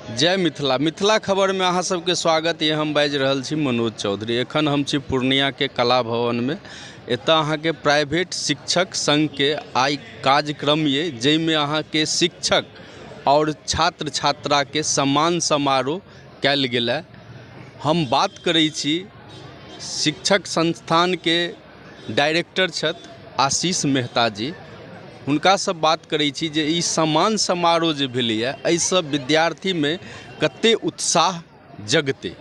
जय मिथिला मिथिला खबर में अहाँ सबके स्वागत ये। हम बाजि रहल छी मनोज चौधरी। एखन हम छी पूर्णिया के कला भवन में। एतऽ अहाँ के प्राइवेट शिक्षक संघ के आई कार्यक्रम ये, जैमे अहाँ के शिक्षक और छात्र छात्रा के सम्मान समारोह कयल गेल। हम बात करै छी शिक्षक संस्थान के डायरेक्टर छथि आशीष मेहता जी। हुनका से बात करै छी जे ई सम्मान समारोह जे भेलैए, एहिसँ विद्यार्थी में कते उत्साह जगते।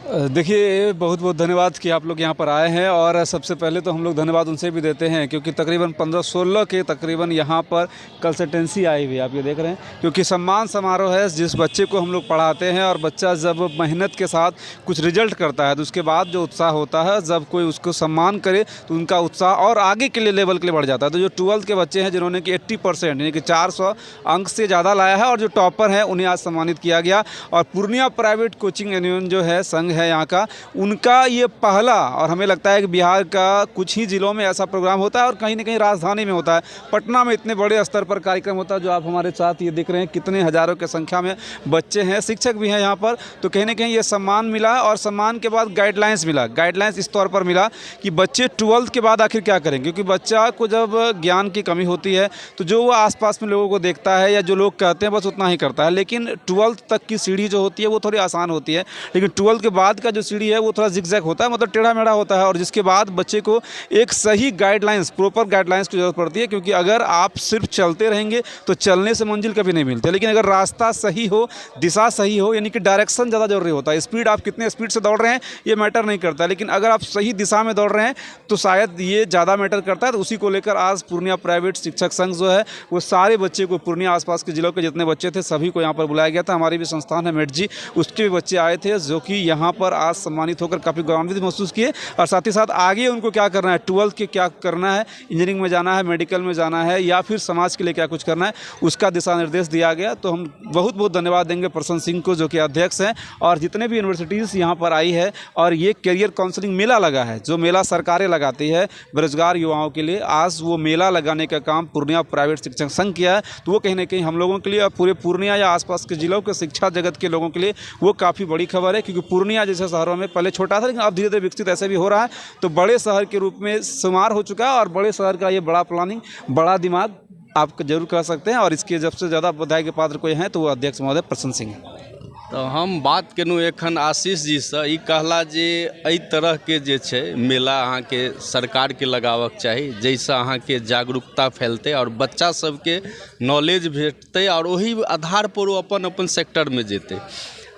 देखिए, बहुत बहुत धन्यवाद कि आप लोग यहाँ पर आए हैं। और सबसे पहले तो हम लोग धन्यवाद उनसे भी देते हैं क्योंकि तकरीबन 15-16 के तकरीबन यहाँ पर कंसल्टेंसी आई हुई है, आप ये देख रहे हैं। क्योंकि सम्मान समारोह है, जिस बच्चे को हम लोग पढ़ाते हैं और बच्चा जब मेहनत के साथ कुछ रिजल्ट करता है तो उसके बाद जो उत्साह होता है, जब कोई उसको सम्मान करे तो उनका उत्साह और आगे के लिए लेवल के लिए बढ़ जाता है। तो जो 12th के बच्चे हैं जिन्होंने कि 80% यानी कि 400 अंक से ज़्यादा लाया है और जो टॉपर हैं उन्हें आज सम्मानित किया गया। और पूर्णिया प्राइवेट कोचिंग यूनियन जो है संघ है यहाँ का, उनका ये पहला, और हमें लगता है कि बिहार का कुछ ही ज़िलों में ऐसा प्रोग्राम होता है और कहीं ना कहीं राजधानी में होता है। पटना में इतने बड़े स्तर पर कार्यक्रम होता है, जो आप हमारे साथ ये देख रहे हैं कितने हज़ारों की संख्या में बच्चे हैं, शिक्षक भी हैं यहाँ पर। तो कहीं ना कहीं ये सम्मान मिला और सम्मान के बाद गाइडलाइंस मिला। गाइडलाइंस इस तौर पर मिला कि बच्चे 12th के बाद आखिर क्या करेंगे, क्योंकि बच्चा को जब ज्ञान की कमी होती है तो जो वो आसपास में लोगों को देखता है या जो लोग कहते हैं बस उतना ही करता है। लेकिन 12th तक की सीढ़ी जो होती है वो थोड़ी आसान होती है, लेकिन 12th के बाद का जो सीढ़ी है वो थोड़ा जिगजैग होता है, मतलब टेढ़ा मेढ़ा होता है। और जिसके बाद बच्चे को एक सही गाइडलाइंस, प्रॉपर गाइडलाइंस की जरूरत पड़ती है। क्योंकि अगर आप सिर्फ चलते रहेंगे तो चलने से मंजिल कभी नहीं मिलती, लेकिन अगर रास्ता सही हो, दिशा सही हो, यानी कि डायरेक्शन ज़्यादा जरूरी होता है। स्पीड, आप कितने स्पीड से दौड़ रहे हैं ये मैटर नहीं करता, लेकिन अगर आप सही दिशा में दौड़ रहे हैं तो शायद ये ज़्यादा मैटर करता है। तो उसी को लेकर आज पूर्णिया प्राइवेट शिक्षक संघ जो है वो सारे बच्चे को, पूर्णिया आसपास के जिलों के जितने बच्चे थे सभी को यहाँ पर बुलाया गया था। हमारी भी संस्थान है मेट जी, उसके भी बच्चे आए थे जो कि यहाँ पर आज सम्मानित होकर काफ़ी गौरवान्वित महसूस किए। और साथ ही साथ आगे उनको क्या करना है, 12th के क्या करना है, इंजीनियरिंग में जाना है, मेडिकल में जाना है या फिर समाज के लिए क्या कुछ करना है, उसका दिशा निर्देश दिया गया। तो हम बहुत बहुत धन्यवाद देंगे प्रसन्न सिंह को जो कि अध्यक्ष हैं, और जितने भी यूनिवर्सिटीज़ यहाँ पर आई है। और ये करियर काउंसलिंग मेला लगा है, जो मेला सरकारें लगाती है बेरोजगार युवाओं के लिए, आज वो मेला लगाने का काम पूर्णिया प्राइवेट शिक्षक संघ किया है। तो वो कहीं ना कहीं हम लोगों के लिए और पूरे पूर्णिया या आसपास के जिलों के शिक्षा जगत के लोगों के लिए वो काफ़ी बड़ी खबर है। क्योंकि पूर्णिया जैसे शहरों में पहले छोटा था, लेकिन अब धीरे धीरे विकसित ऐसे भी हो रहा है, तो बड़े शहर के रूप में शुमार हो चुका है। और बड़े शहर का ये बड़ा प्लानिंग, बड़ा दिमाग आप जरूर कह सकते हैं। और इसके सबसे ज़्यादा बधाई के पात्र कोई हैं तो वो अध्यक्ष महोदय प्रसन्न सिंह हैं। तो हम बात केलहुँ एखन आशीष जी से, ई कहला जे एहि तरह के जे छै मेला अहाँ के सरकार के लगावक चाही, जैसे अहाँ के जागरूकता फैलते और बच्चा सबके नॉलेज भेटते और वही आधार पर वो अपन अपन सेक्टर में जेते।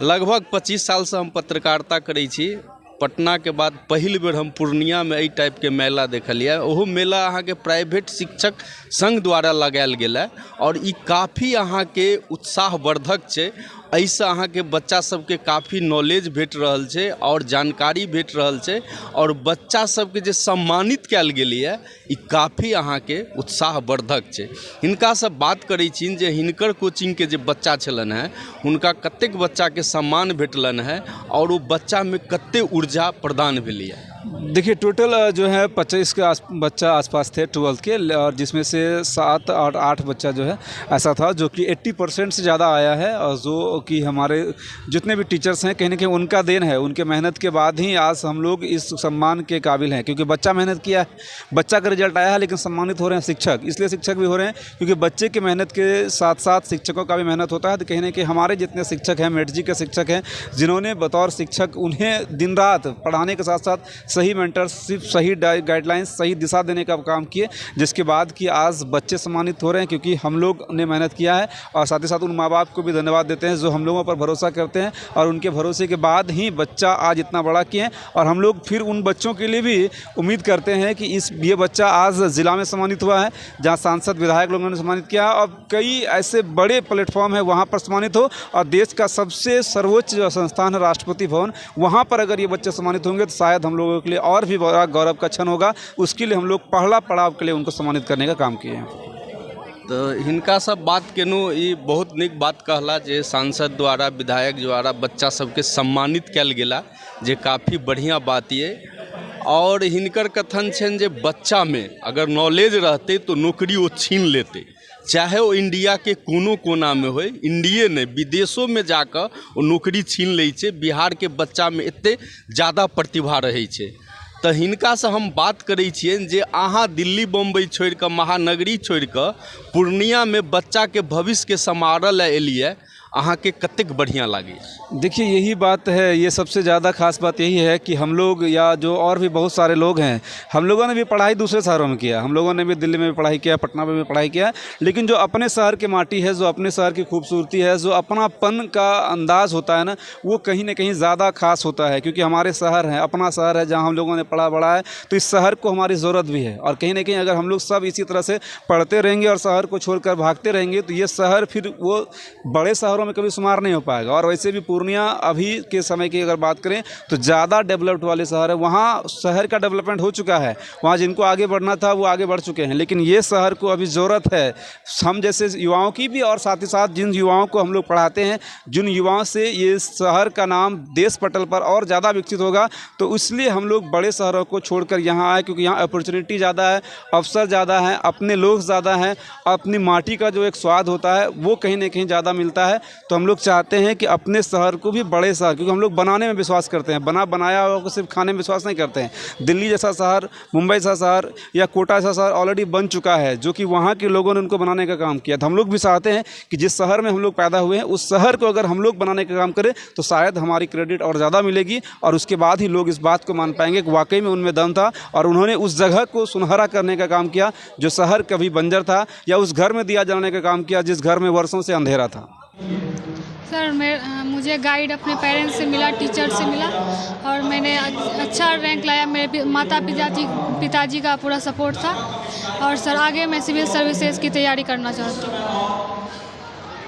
लगभग 25 साल से हम पत्रकारिता करै छी। पटना के बाद पहिल बेर हम पूर्णिया में एहि टाइप के मेला देखलिए। ओहो मेला अहाँ के प्राइवेट शिक्षक संघ द्वारा लगायल गेल है और ई काफ़ी अहाँ के उत्साहवर्धक छै। एहिसँ अहाँ के बच्चा सबके काफ़ी नॉलेज भेट रहल छै और जानकारी भेट रहल छै, और बच्चा सबके जे सम्मानित कयल गेलैए ई काफ़ी अहाँ के उत्साहवर्धक छै। हिनका से बात करै छी जे हिनकर कोचिंग के जे बच्चा छलन है, हुनका कतेक बच्चा के सम्मान भेटलन है और वो बच्चा में कते ऊर्जा प्रदान भेलैए। देखिए, टोटल जो है 25 के बच्चा आसपास थे 12th के, और जिसमें से 7 और 8 बच्चा जो है ऐसा था जो कि 80% से ज़्यादा आया है। और जो कि हमारे जितने भी टीचर्स हैं कहीं ना कहीं उनका देन है, उनके मेहनत के बाद ही आज हम लोग इस सम्मान के काबिल हैं। क्योंकि बच्चा मेहनत किया है, बच्चा का रिजल्ट आया है, लेकिन सम्मानित हो रहे हैं शिक्षक। इसलिए शिक्षक भी हो रहे हैं क्योंकि बच्चे की मेहनत के साथ साथ शिक्षकों का भी मेहनत होता है। तो कहीं ना कहीं हमारे जितने शिक्षक हैं, मेट जी के शिक्षक हैं, जिन्होंने बतौर शिक्षक उन्हें दिन रात पढ़ाने के साथ साथ सही मेंटरशिप, सही गाइडलाइंस, सही दिशा देने का काम किए, जिसके बाद कि आज बच्चे सम्मानित हो रहे हैं क्योंकि हम लोग ने मेहनत किया है। और साथ ही साथ उन माँ बाप को भी धन्यवाद देते हैं जो हम लोगों पर भरोसा करते हैं, और उनके भरोसे के बाद ही बच्चा आज इतना बड़ा किए। और हम लोग फिर उन बच्चों के लिए भी उम्मीद करते हैं कि ये बच्चा आज ज़िला में सम्मानित हुआ है, जहाँ सांसद विधायक लोगों ने सम्मानित किया, और कई ऐसे बड़े प्लेटफॉर्म है वहाँ पर सम्मानित हो। और देश का सबसे सर्वोच्च जो संस्थान है राष्ट्रपति भवन, वहाँ पर अगर ये बच्चे सम्मानित होंगे तो शायद हम लोगों के लिए और भी बड़ा गौरव का क्षण होगा। उसके लिए हम लोग पहला पड़ाव के लिए उनको सम्मानित करने का काम किए हैं। तो हिनका सब बात केलहुँ, ई बहुत निक बात कहला जे सांसद द्वारा, विधायक द्वारा बच्चा सबके सम्मानित कयल गेला, जे काफ़ी बढ़िया बात ये। और हिनकर कथन छनि जे बच्चा में अगर नॉलेज रहते तो नौकरी वो छीन लेते, चाहे वो इंडिया के कोनो कोना में हो, इंडिये नहीं विदेशों में जाकर वो नौकरी छीन लै छै। बिहार के बच्चा में एते ज़्यादा प्रतिभा रहे छै। तो हिनका से हम बात करै छियनि जे अहाँ दिल्ली बम्बई छोड़ कर, महानगरी छोड़ कर पूर्णिया में बच्चा के भविष्य के संवारय ला एलिए, अहाँ के कतेक बढ़िया लागे? देखिए यही बात है, ये सबसे ज़्यादा खास बात यही है कि हम लोग या जो और भी बहुत सारे लोग हैं, हम लोगों ने भी पढ़ाई दूसरे शहरों में किया, हम लोगों ने भी दिल्ली में भी पढ़ाई किया, पटना में भी पढ़ाई किया, लेकिन जो अपने शहर की माटी है, जो अपने शहर की खूबसूरती है, जो अपनापन का अंदाज़ होता है ना, वो कहीं ना कहीं ज़्यादा खास होता है। क्योंकि हमारे शहर है, अपना शहर है, जहाँ हम लोगों ने पढ़ा बढ़ा है, तो इस शहर को हमारी ज़रूरत भी है। और कहीं ना कहीं अगर हम लोग सब इसी तरह से पढ़ते रहेंगे और शहर को छोड़कर भागते रहेंगे, तो ये शहर फिर वो बड़े शहरों में कभी शुमार नहीं हो पाएगा। और वैसे भी पूर्णिया अभी के समय की अगर बात करें तो ज़्यादा डेवलप्ड वाले शहर है, वहाँ शहर का डेवलपमेंट हो चुका है, वहाँ जिनको आगे बढ़ना था वो आगे बढ़ चुके हैं। लेकिन ये शहर को अभी ज़रूरत है हम जैसे युवाओं की भी, और साथ ही साथ जिन युवाओं को हम लोग पढ़ाते हैं, जिन युवाओं से ये शहर का नाम देश पटल पर और ज़्यादा विकसित होगा। तो इसलिए हम लोग बड़े शहरों को छोड़कर यहाँ आए, क्योंकि यहाँ अपॉर्चुनिटी ज़्यादा है, अवसर ज़्यादा है, अपने लोग ज़्यादा हैं, अपनी माटी का जो एक स्वाद होता है वो कहीं ना कहीं ज़्यादा मिलता है। तो हम लोग चाहते हैं कि अपने शहर को भी बड़े शहर, क्योंकि हम लोग बनाने में विश्वास करते हैं, बनाया हुआ को सिर्फ खाने में विश्वास नहीं करते हैं। दिल्ली जैसा शहर, मुंबई जैसा शहर या कोटा जैसा शहर ऑलरेडी बन चुका है, जो कि वहाँ के लोगों ने उनको बनाने का काम किया। तो हम लोग भी चाहते हैं कि जिस शहर में हम लोग पैदा हुए हैं, उस शहर को अगर हम लोग बनाने का काम करें तो शायद हमारी क्रेडिट और ज़्यादा मिलेगी, और उसके बाद ही लोग इस बात को मान पाएंगे कि वाकई में उनमें दम था और उन्होंने उस जगह को सुनहरा करने का काम किया जो शहर कभी बंजर था, या उस घर में दिया जलाने का काम किया जिस घर में वर्षों से अंधेरा था। सर मुझे गाइड अपने पेरेंट्स से मिला, टीचर से मिला, और मैंने अच्छा रैंक लाया। मेरे माता पिताजी का पूरा सपोर्ट था, और सर आगे मैं सिविल सर्विसेज की तैयारी करना चाहती हूँ।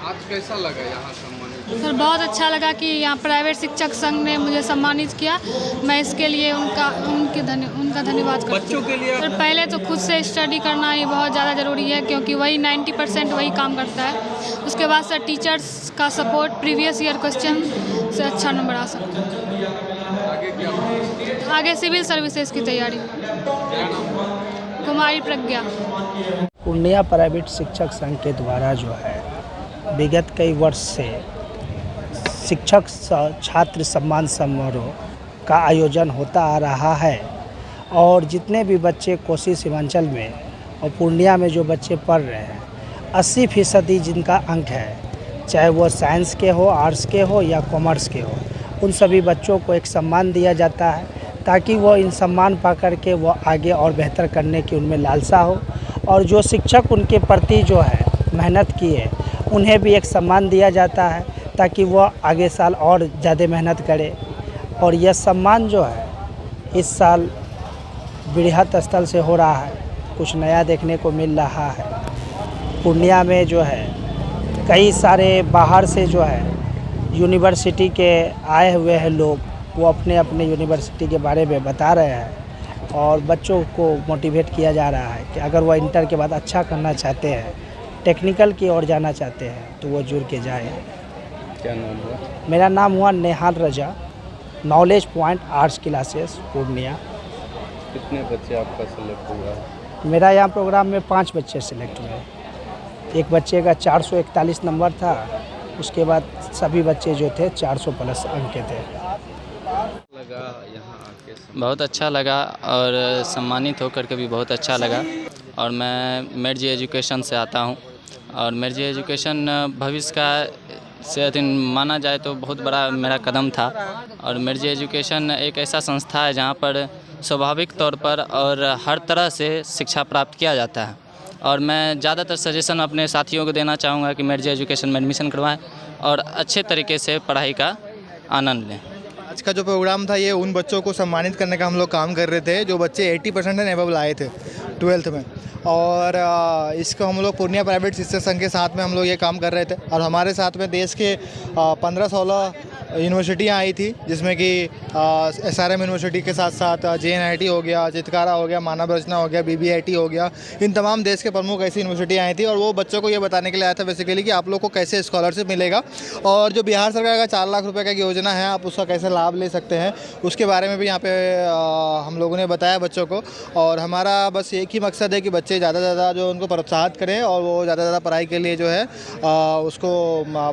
आज कैसा लगा यहाँ सम्मानित? सर बहुत अच्छा लगा कि यहाँ प्राइवेट शिक्षक संघ ने मुझे सम्मानित किया। मैं इसके लिए उनका धन्यवाद करती हूँ। बच्चों के लिए सर पहले तो खुद से स्टडी करना ही बहुत ज़्यादा ज़रूरी है, क्योंकि वही 90% वही काम करता है। उसके बाद सर टीचर्स का सपोर्ट, प्रीवियस ईयर क्वेश्चन से अच्छा नंबर आ सकता है। आगे क्या? आगे सिविल सर्विसेज की तैयारी। कुमारी प्रज्ञा। पूर्णिया प्राइवेट शिक्षक संघ के द्वारा जो है विगत कई वर्ष से शिक्षक छात्र सम्मान समारोह का आयोजन होता आ रहा है, और जितने भी बच्चे कोसी सीमांचल में और पूर्णिया में जो बच्चे पढ़ रहे हैं, 80% जिनका अंक है, चाहे वो साइंस के हो, आर्ट्स के हो या कॉमर्स के हो, उन सभी बच्चों को एक सम्मान दिया जाता है, ताकि वो इन सम्मान पा कर के वो आगे और बेहतर करने की उनमें लालसा हो। और जो शिक्षक उनके प्रति जो है मेहनत किए, उन्हें भी एक सम्मान दिया जाता है, ताकि वो आगे साल और ज़्यादा मेहनत करे। और यह सम्मान जो है इस साल बृहत स्थल से हो रहा है, कुछ नया देखने को मिल रहा है। पूर्णिया में जो है कई सारे बाहर से जो है यूनिवर्सिटी के आए हुए हैं लोग, वो अपने अपने यूनिवर्सिटी के बारे में बता रहे हैं, और बच्चों को मोटिवेट किया जा रहा है कि अगर वह इंटर के बाद अच्छा करना चाहते हैं, टेक्निकल की ओर जाना चाहते हैं, तो वो जुड़ के जाए। क्या नाम हुआ? मेरा नाम हुआ Nehal Raza, knowledge point arts classes Purnia. कितने बच्चे आपका सेलेक्ट हुआ? मेरा यहाँ प्रोग्राम में 5 बच्चे सेलेक्ट हुए। एक बच्चे का 441 नंबर था, उसके बाद सभी बच्चे जो थे 400 प्लस अंक के थे। लगा यहाँ आके? बहुत अच्छा लगा, और सम्मानित होकर के भी बहुत अच्छा लगा। और मैं मेडजी एजुकेशन से आता हूँ, और मेडजी एजुकेशन भविष्य का से माना जाए तो बहुत बड़ा मेरा कदम था। और मेडजी एजुकेशन एक ऐसा संस्था है जहाँ पर स्वाभाविक तौर पर और हर तरह से शिक्षा प्राप्त किया जाता है। और मैं ज़्यादातर सजेशन अपने साथियों को देना चाहूँगा कि मेडजी एजुकेशन में एडमिशन करवाएं और अच्छे तरीके से पढ़ाई का आनंद लें। आज का जो प्रोग्राम था, ये उन बच्चों को सम्मानित करने का हम लोग काम कर रहे थे जो बच्चे 80% एंड एबव लाए थे 12th में। और इसको हम लोग पूर्णिया प्राइवेट शिक्षक संघ के साथ में हम लोग ये काम कर रहे थे, और हमारे साथ में देश के 15-16 यूनिवर्सिटियाँ आई थी, जिसमें कि SRM यूनिवर्सिटी के साथ साथ JNIT हो गया, चितकारा हो गया, मानव रचना हो गया, BBIT हो गया। इन तमाम देश के प्रमुख ऐसी यूनिवर्सिटियाँ आई थी, और वो बच्चों को ये बताने के लिए आया था बेसिकली कि आप लोग को कैसे स्कॉलरशिप मिलेगा, और जो बिहार सरकार का 4 लाख रुपये का योजना है, आप उसका कैसे लाभ ले सकते हैं, उसके बारे में भी यहाँ पे हम लोगों ने बताया बच्चों को। और हमारा बस एक एक ही मकसद है कि बच्चे ज़्यादा से ज़्यादा जो उनको प्रोत्साहित करें और वो ज़्यादा से ज़्यादा पढ़ाई के लिए जो है उसको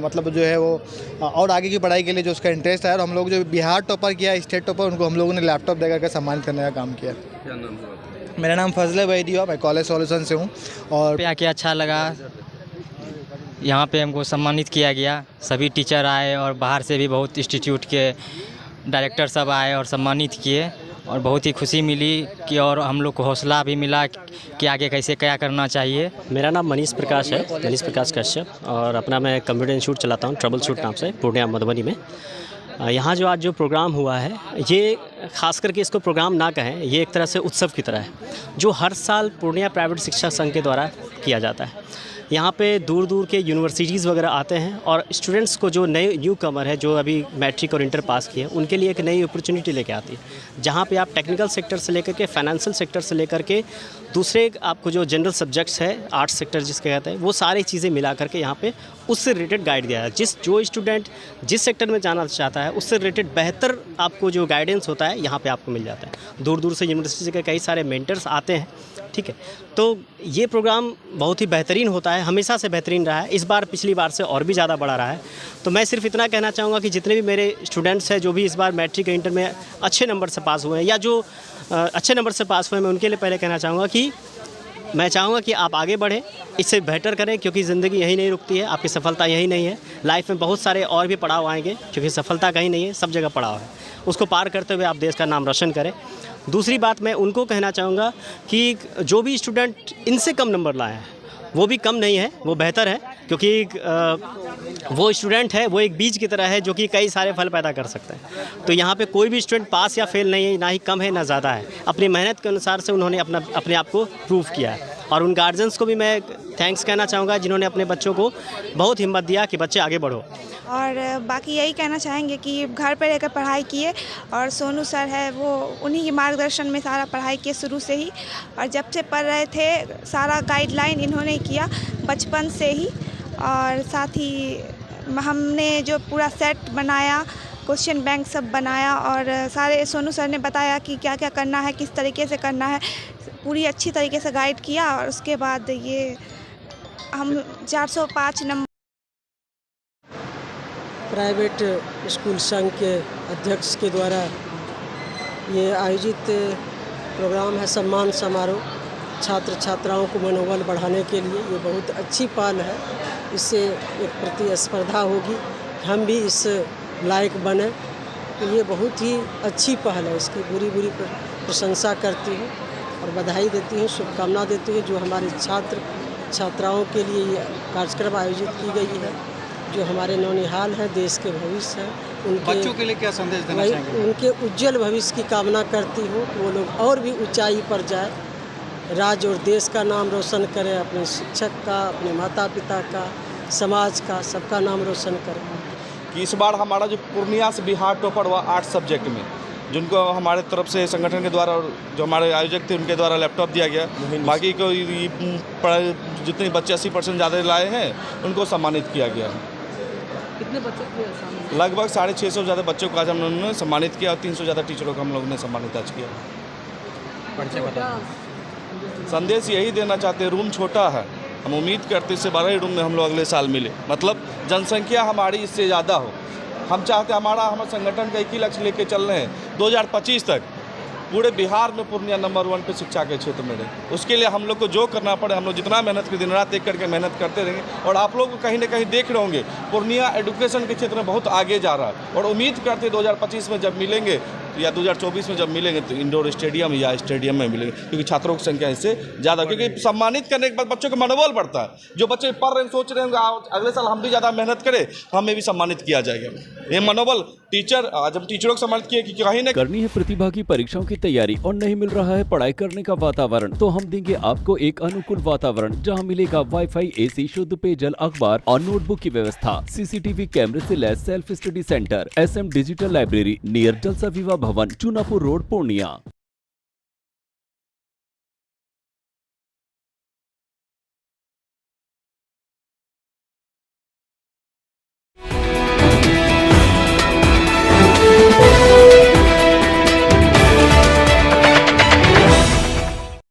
मतलब जो है वो और आगे की पढ़ाई के लिए जो उसका इंटरेस्ट है। और हम लोग जो बिहार टॉपर किया, स्टेट टॉपर, उनको हम लोगों ने लैपटॉप देकर के सम्मानित करने का काम किया। क्या नाम हुआ? मेरा नाम फजल वैदिया, मैं कॉलेज सॉल्यूशन से हूँ। और आके अच्छा लगा, यहाँ पे हमको सम्मानित किया गया। सभी टीचर आए और बाहर से भी बहुत इंस्टीट्यूट के डायरेक्टर सब आए और सम्मानित किए और बहुत ही खुशी मिली कि और हम लोग को हौसला भी मिला कि आगे कैसे क्या करना चाहिए। मेरा नाम मनीष प्रकाश है, मनीष प्रकाश कश्यप, और अपना मैं कंप्यूटर इंस्टीट्यूट चलाता हूँ, ट्रबल शूट नाम से, पूर्णिया मधुबनी में। यहाँ जो आज जो प्रोग्राम हुआ है, ये खास करके इसको प्रोग्राम ना कहें, ये एक तरह से उत्सव की तरह है जो हर साल पूर्णिया प्राइवेट शिक्षा संघ के द्वारा किया जाता है। यहाँ पे दूर दूर के यूनिवर्सिटीज़ वगैरह आते हैं और स्टूडेंट्स को जो नए न्यू कमर है, जो अभी मैट्रिक और इंटर पास किए, उनके लिए एक नई अपॉर्चुनिटी लेके आती है, जहाँ पे आप टेक्निकल सेक्टर से लेकर के फाइनेंशियल सेक्टर से लेकर के दूसरे आपको जो जनरल सब्जेक्ट्स है, आर्ट्स सेक्टर जिसके कहते हैं, वो सारी चीज़ें मिला करके यहाँ पे उससे रिलेटेड गाइड दिया है। जो स्टूडेंट जिस सेक्टर में जाना चाहता है उससे रिलेटेड बेहतर आपको जो गाइडेंस होता है यहाँ पे आपको मिल जाता है। दूर दूर से यूनिवर्सिटी के कई सारे मेंटर्स आते हैं, ठीक है। तो ये प्रोग्राम बहुत ही बेहतरीन होता है, हमेशा से बेहतरीन रहा है, इस बार पिछली बार से और भी ज़्यादा बड़ा रहा है। तो मैं सिर्फ इतना कहना चाहूँगा कि जितने भी मेरे स्टूडेंट्स हैं जो भी इस बार मैट्रिक इंटर में अच्छे नंबर से पास हुए हैं या जो अच्छे नंबर से पास हुए हैं, मैं उनके लिए पहले कहना चाहूँगा कि मैं चाहूँगा कि आप आगे बढ़ें, इससे बेहतर करें, क्योंकि ज़िंदगी यहीं नहीं रुकती है, आपकी सफलता यहीं नहीं है। लाइफ में बहुत सारे और भी पड़ाव आएंगे, क्योंकि सफलता कहीं नहीं है, सब जगह पड़ाव है। उसको पार करते हुए आप देश का नाम रोशन करें। दूसरी बात मैं उनको कहना चाहूँगा कि जो भी स्टूडेंट इनसे कम नंबर लाए हैं, वो भी कम नहीं है, वो बेहतर है, क्योंकि वो स्टूडेंट है, वो एक बीज की तरह है जो कि कई सारे फल पैदा कर सकता है। तो यहाँ पे कोई भी स्टूडेंट पास या फेल नहीं है, ना ही कम है ना ज़्यादा है। अपनी मेहनत के अनुसार से उन्होंने अपने आप को प्रूव किया है। और उन गार्जियंस को भी मैं थैंक्स कहना चाहूँगा जिन्होंने अपने बच्चों को बहुत हिम्मत दिया कि बच्चे आगे बढ़ो। और बाकी यही कहना चाहेंगे कि घर पर रहकर पढ़ाई किए, और सोनू सर है वो उन्हीं के मार्गदर्शन में सारा पढ़ाई किए शुरू से ही, और जब से पढ़ रहे थे सारा गाइडलाइन इन्होंने किया बचपन से ही। और साथ ही हमने जो पूरा सेट बनाया, क्वेश्चन बैंक सब बनाया, और सारे सोनू सर ने बताया कि क्या क्या करना है, किस तरीके से करना है, पूरी अच्छी तरीके से गाइड किया। और उसके बाद ये हम 405 नंबर प्राइवेट स्कूल संघ के अध्यक्ष के द्वारा ये आयोजित प्रोग्राम है सम्मान समारोह, छात्र छात्राओं को मनोबल बढ़ाने के लिए। ये बहुत अच्छी पहल है, इससे एक प्रतिस्पर्धा होगी, हम भी इस लायक बने। तो ये बहुत ही अच्छी पहल है, इसकी बुरी प्रशंसा करती हूँ और बधाई देती हूँ, शुभकामना देती हूँ जो हमारे छात्र छात्राओं के लिए ये कार्यक्रम आयोजित की गई है, जो हमारे नौनिहाल हैं, देश के भविष्य हैं, उनके बच्चों के लिए क्या संदेश देना चाहेंगे? उनके उज्जवल भविष्य की कामना करती हूँ, वो लोग और भी ऊंचाई पर जाए, राज्य और देश का नाम रोशन करें, अपने शिक्षक का, अपने माता पिता का, समाज का, सबका नाम रोशन करें। कि इस बार हमारा जो पूर्णिया से बिहार टॉपर हुआ 8 सब्जेक्ट में, जिनको हमारे तरफ से संगठन के द्वारा और जो हमारे आयोजक थे उनके द्वारा लैपटॉप दिया गया। बाकी को जितने बच्चे 80% ज़्यादा लाए हैं उनको सम्मानित किया गया। कितने बच्चे? लगभग 650 से ज़्यादा बच्चों को आज हम लोगों ने सम्मानित किया और 300 ज़्यादा टीचरों को हम लोगों ने सम्मानित आज किया। संदेश यही देना चाहते हैं, रूम छोटा है, हम उम्मीद करते इससे बड़े रूम में हम लोग अगले साल मिले, मतलब जनसंख्या हमारी इससे ज़्यादा हो। हम चाहते हमारे संगठन का एक ही लक्ष्य लेके चल रहे हैं, 2025 तक पूरे बिहार में पूर्णिया नंबर 1 पे शिक्षा के क्षेत्र में रहे। उसके लिए हम लोग को जो करना पड़े, हम लोग जितना मेहनत कर दिन रात एक करके मेहनत करते रहेंगे। और आप लोग कहीं ना कहीं देख रहे होंगे पूर्णिया एजुकेशन के क्षेत्र में बहुत आगे जा रहा है, और उम्मीद करते 2025 में जब मिलेंगे या 2024 में जब मिलेंगे तो इंडोर स्टेडियम या स्टेडियम में मिलेंगे, क्योंकि छात्रों की संख्या इससे ज़्यादा, क्योंकि सम्मानित करने के बाद बच्चों का मनोबल बढ़ता है। जो बच्चे पढ़ रहे हैं सोच रहे हैं अगले साल हम भी ज़्यादा मेहनत करें, हमें भी सम्मानित किया जाएगा। ये मनोबल टीचर, आज हम टीचरों को सम्मानित किए कि कहीं ना करनी है प्रतिभा की परीक्षाओं की तैयारी और नहीं मिल रहा है पढ़ाई करने का वातावरण, तो हम देंगे आपको एक अनुकूल वातावरण जहां मिलेगा वाईफाई, एसी, शुद्ध पेयजल, अखबार और नोटबुक की व्यवस्था, सीसीटीवी कैमरे से लैस self study centre, SM digital library near Jalsa Vivah भवन, चुनापुर रोड, पूर्णिया।